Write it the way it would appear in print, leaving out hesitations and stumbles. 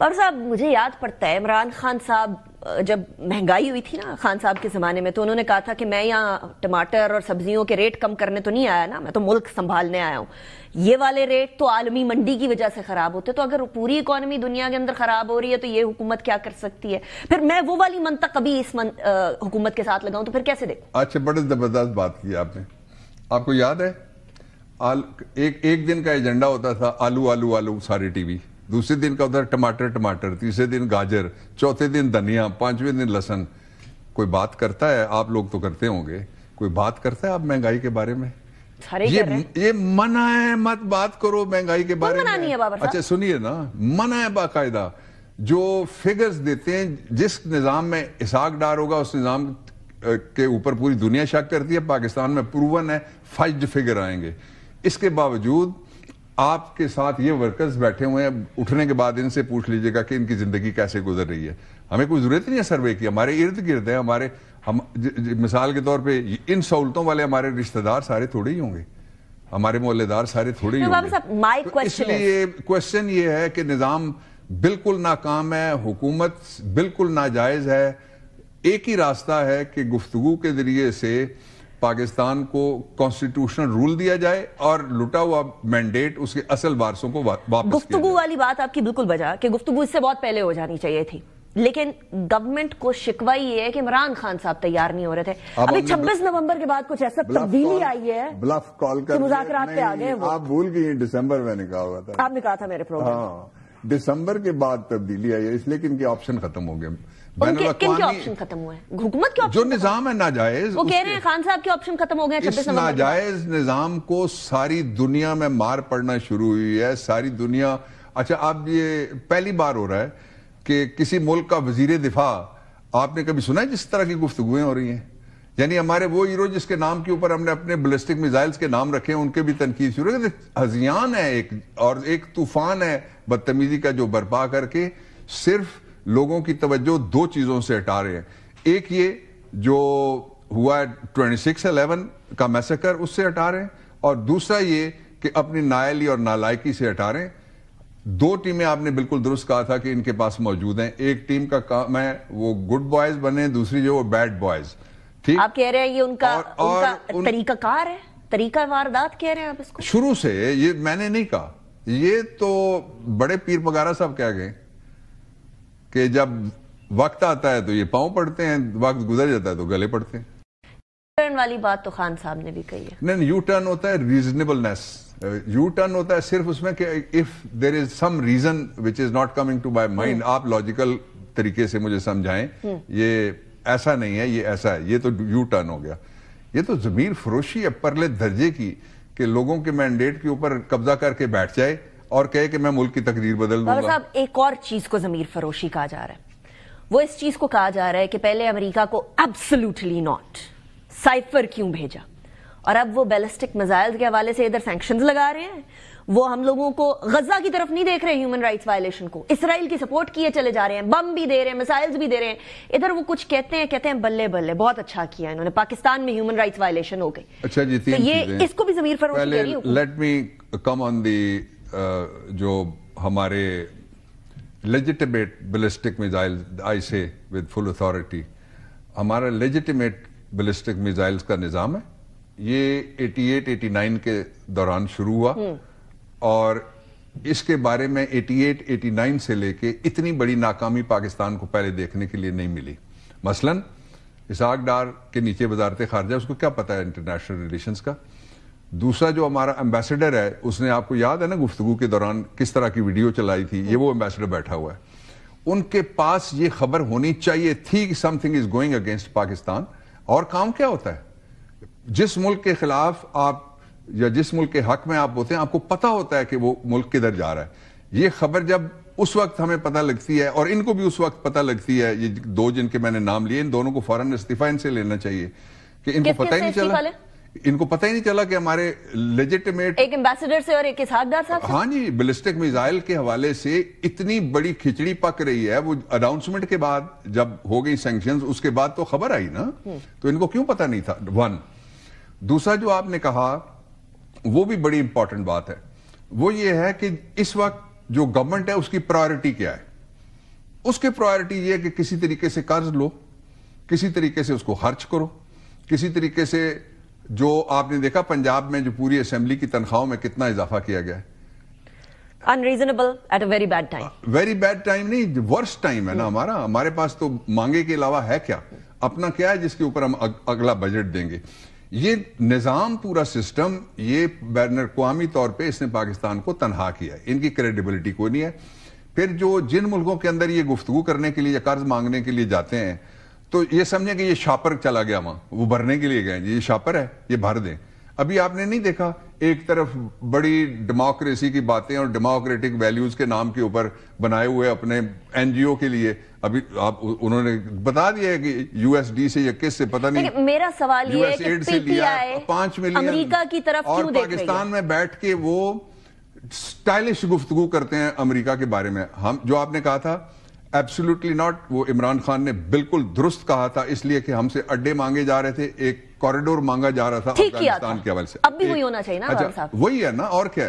بابر صاحب مجھے یاد پڑتا ہے عمران خان صاحب جب مہنگائی ہوئی تھی نا خان صاحب کے زمانے میں، تو انہوں نے کہا تھا کہ میں یہاں ٹماٹر اور سبزیوں کے ریٹ کم کرنے تو نہیں آیا نا، میں تو ملک سنبھالنے آیا ہوں. یہ والے ریٹ تو عالمی منڈی کی وجہ سے خراب ہوتے، تو اگر پوری اکانومی دنیا کے اندر خراب ہو رہی ہے تو یہ حکومت کیا کر سکتی ہے؟ پھر میں وہ والی منطق ابھی اس حکومت کے ساتھ لگاؤں تو پھر کیسے دیکھوں؟ اچھا، بڑے زبردست بات کی آپ نے. آپ کو یاد ہے ایک دن کا ایجنڈا ہوتا تھا آلو آلو آلو سارے ٹی وی، دوسرے دن کا ہوتا تھا ٹماٹر ٹماٹر، تیسرے دن گاجر، چوتھے دن دھنیا، پانچویں دن لہسن. کوئی بات کرتا ہے؟ آپ لوگ تو کرتے ہوں گے. کوئی بات کرتا ہے آپ مہنگائی کے بارے میں؟ یہ منع ہے، مت بات کرو مہنگائی کے بارے میں. اچھا سنیے نا، منع ہے باقاعدہ. جو فگرز دیتے ہیں، جس نظام میں اسحاق ڈار ہوگا اس نظام کے اوپر پوری دنیا شک کرتی ہے. پاکستان میں پروون ہے فجڈ فگر آئیں گے. اس کے باوجود آپ کے ساتھ یہ ورکرز بیٹھے ہوئے ہیں، اٹھنے کے بعد ان سے پوچھ لیجئے گا کہ ان کی زندگی کیسے گزر رہی ہے. ہمیں کوئی ضرورت نہیں ہے سروے کی، ہمارے ارد گرد ہیں. مثال کے طور پہ ان سہولتوں والے ہمارے رشتہ دار سارے تھوڑے ہی ہوں گے، ہمارے محلے دار سارے تھوڑے ہی ہوں گے. اس لیے کوشچن یہ ہے کہ نظام بالکل ناکام ہے، حکومت بالکل ناجائز ہے. ایک ہی راستہ ہے کہ گفتگو کے ذریعے سے پاکستان کو کانسٹیٹیوشنل رول دیا جائے اور لٹا ہوا مینڈیٹ اس کے اصل وارثوں کو واپس. گفتگو والی بات آپ کی بالکل بجا کہ گفتگو اس سے بہت پہلے ہو جانی چاہیے تھی، لیکن گورنمنٹ کو شکوہ یہ ہے کہ عمران خان صاحب تیار نہیں ہو رہے تھے. ابھی 26 نومبر کے بعد کچھ ایسا تبدیلی آئی ہے بلف کال کر مذاکرات پہ آ گئے. آپ بھول گئی دسمبر میں نے کہا ہوا تھا، آپ نے کہا تھا میرے پروگرام. دسمبر کے بعد تبدیلی آئی ہے اس لیے کہ ان کے آپشن ختم ہو گئے. کن کے آپشن ختم ہوئے؟ حکومت کے جو نظام ہے ناجائز، وہ کہہ رہے ہیں خان صاحب کے آپشن ختم ہو گئے. اس ناجائز نظام کو ساری دنیا میں مار پڑنا شروع ہوئی ہے، ساری دنیا. اچھا، اب یہ پہلی بار ہو رہا ہے کہ کسی ملک کا وزیر دفاع، آپ نے کبھی سنا ہے جس طرح کی گفتگویں ہو رہی ہیں؟ یعنی ہمارے وہ ہیرو جس کے نام کے اوپر ہم نے اپنے بیلسٹک میزائلز کے نام رکھے ہیں، ان کے بھی تنقید شروع ہے. ہذیان ہے ایک، اور ایک طوفان ہے بدتمیزی کا جو برپا کر کے صرف لوگوں کی توجہ دو چیزوں سے ہٹا رہے ہیں. ایک یہ جو ہوا ہے 26/11 کا میسیکر، اس سے ہٹا رہے ہیں، اور دوسرا یہ کہ اپنی نااہلی اور نالائکی سے ہٹا رہے ہیں. دو ٹیمیں آپ نے بالکل درست کہا تھا کہ ان کے پاس موجود ہیں. ایک ٹیم کا کام ہے وہ گڈ بوائز بنے، دوسری جو وہ بیڈ بوائز. ٹھیک، آپ کہہ رہے ہیں یہ ان کا طریقہ کار ہے، طریقہ واردات کہہ رہے ہیں آپ اس کو؟ شروع سے یہ میں نے نہیں کہا، یہ تو بڑے پیر پگارا صاحب کہہ گئے کہ جب وقت آتا ہے تو یہ پاؤں پڑتے ہیں، وقت گزر جاتا ہے تو گلے پڑتے ہیں. یو ٹرن والی بات تو خان صاحب نے بھی کہی ہے. نہیں، یو ٹرن ہوتا ہے ریزنیبلنس. یو ٹرن ہوتا ہے صرف اس میں کہ if there is some reason which is not coming to my mind، آپ لاجیکل طریقے سے مجھے سمجھائیں یہ ایسا نہیں ہے، یہ ایسا ہے. یہ تو یو ٹرن ہو گیا. یہ تو ضمیر فروشی ہے پرلے درجے کی کہ لوگوں کے مینڈیٹ کے اوپر قبضہ کر کے بیٹھ جائے اور کہے کہ میں ملک کی تقدیر بدل دوں گا. صاحب ایک اور چیز کو ضمیر فروشی کہا جا رہا ہے. وہ اس چیز کو کہا جا رہا ہے کہ پہلے امریکہ کو ایبسولوٹلی ناٹ سائفر کیوں بھیجا، اور اب وہ بیلسٹک میزائل کے حوالے سے ادھر سینکشنز لگا رہے ہیں. وہ ہم لوگوں کو غزہ کی طرف نہیں دیکھ رہے ہیومن رائٹس وائلیشن کو، اسرائیل کی سپورٹ کیے چلے جا رہے ہیں، بم بھی دے رہے ہیں، میزائلز بھی دے رہے ہیں. ادھر وہ کچھ کہتے ہیں بلے بلے بہت اچھا کیا انہوں نے، پاکستان میں ہیومن رائٹس وائلیشن ہو گئی. اچھا جی، تین چیزیں اس کو بھی ضمیر فروشی کہہ رہی ہوں. لیٹ می کم آن دی جو ہمارے لیجیٹیمیٹ بیلسٹک میزائل، آئی سے ود فل اتھارٹی، ہمارا لیجیٹیمیٹ بیلسٹک میزائلز کا نظام ہے. یہ 88-89 کے دوران شروع ہوا، اور اس کے بارے میں 88-89 سے لے کے اتنی بڑی ناکامی پاکستان کو پہلے دیکھنے کے لیے نہیں ملی. مثلاً اسحاق ڈار کے نیچے وزارت خارجہ، اس کو کیا پتا ہے انٹرنیشنل ریلیشنز کا. دوسرا جو ہمارا ایمبیسڈر ہے، اس نے، آپ کو یاد ہے نا گفتگو کے دوران کس طرح کی ویڈیو چلائی تھی، یہ وہ ایمبیسڈر بیٹھا ہوا ہے. ان کے پاس یہ خبر ہونی چاہیے تھی کہ some thing is going against Pakistan. اور کام کیا ہوتا ہے؟ جس ملک کے خلاف آپ یا جس ملک کے حق میں آپ ہوتے ہیں، آپ کو پتا ہوتا ہے کہ وہ ملک کدھر جا رہا ہے. یہ خبر جب اس وقت ہمیں پتہ لگتی ہے، اور ان کو بھی اس وقت پتہ لگتی ہے، یہ دو جن کے میں نے نام لیے، ان دونوں کو فوراً استعفیٰ ان سے لینا چاہیے کہ ان کو پتہ ہی نہیں چلا، ان کو پتہ ہی نہیں چلا کہ ہمارے لیجیٹیمیٹ، ایک ایمبیسڈر سے اور ایک اسحاق ڈار صاحب سے، ہاں جی، بیلسٹک میزائل کے حوالے سے اتنی بڑی کھچڑی پک رہی ہے. وہ اناؤنسمنٹ کے بعد جب ہو گئی سینکشنز، اس کے بعد تو خبر آئی نا، تو ان کو کیوں پتہ نہیں تھا؟ ون. دوسرا جو آپ نے کہا وہ بھی بڑی امپورٹنٹ بات ہے، وہ یہ ہے کہ اس وقت جو گورنمنٹ ہے اس کی پرائورٹی کیا ہے. اس کی پرائرٹی یہ ہے کہ کسی طریقے سے قرض لو, کسی طریقے سے اس کو خرچ کرو, کسی طریقے سے جو آپ نے دیکھا پنجاب میں جو پوری اسمبلی کی تنخواہوں میں کتنا اضافہ کیا گیا ہے. unreasonable at a very bad time. Very bad time نہیں, ورسٹ ٹائم ہے نا ہمارا. ہمارے پاس تو مانگے کے علاوہ ہے کیا, اپنا کیا ہے جس کے اوپر ہم اگلا بجٹ دیں گے. یہ نظام پورا سسٹم یہ بین الاقوامی طور پہ اس نے پاکستان کو تنہا کیا ہے, ان کی کریڈیبلٹی کوئی نہیں ہے. پھر جو جن ملکوں کے اندر یہ گفتگو کرنے کے لیے یا قرض مانگنے کے لیے جاتے ہیں تو یہ سمجھیں کہ یہ شاپر چلا گیا وہاں, وہ بھرنے کے لیے گئے, یہ شاپر ہے, یہ بھر دیں. ابھی آپ نے نہیں دیکھا ایک طرف بڑی ڈیموکریسی کی باتیں اور ڈیموکریٹک ویلیوز کے نام کے اوپر بنائے ہوئے اپنے این جی او کے لیے, ابھی انہوں نے بتا دیا ہے کہ یو ایس ڈی سے یا کس سے پتہ نہیں, میرا سوال یہ ہے کہ سے لیا 5 ملین امریکہ کی طرف کیوں دیکھ رہی ہے, پاکستان میں بیٹھ کے وہ سٹائلش گفتگو کرتے ہیں امریکہ کے بارے میں. ہم جو آپ نے کہا تھا ایبسولوٹلی ناٹ, وہ عمران خان نے بالکل درست کہا تھا, اس لیے کہ ہم سے اڈے مانگے جا رہے تھے, ایک کوریڈور مانگا جا رہا تھا افغانستان کے حوالے سے. اب بھی وہی ہونا چاہیے نا صاحب, وہی ہے نا, اور کیا ہے.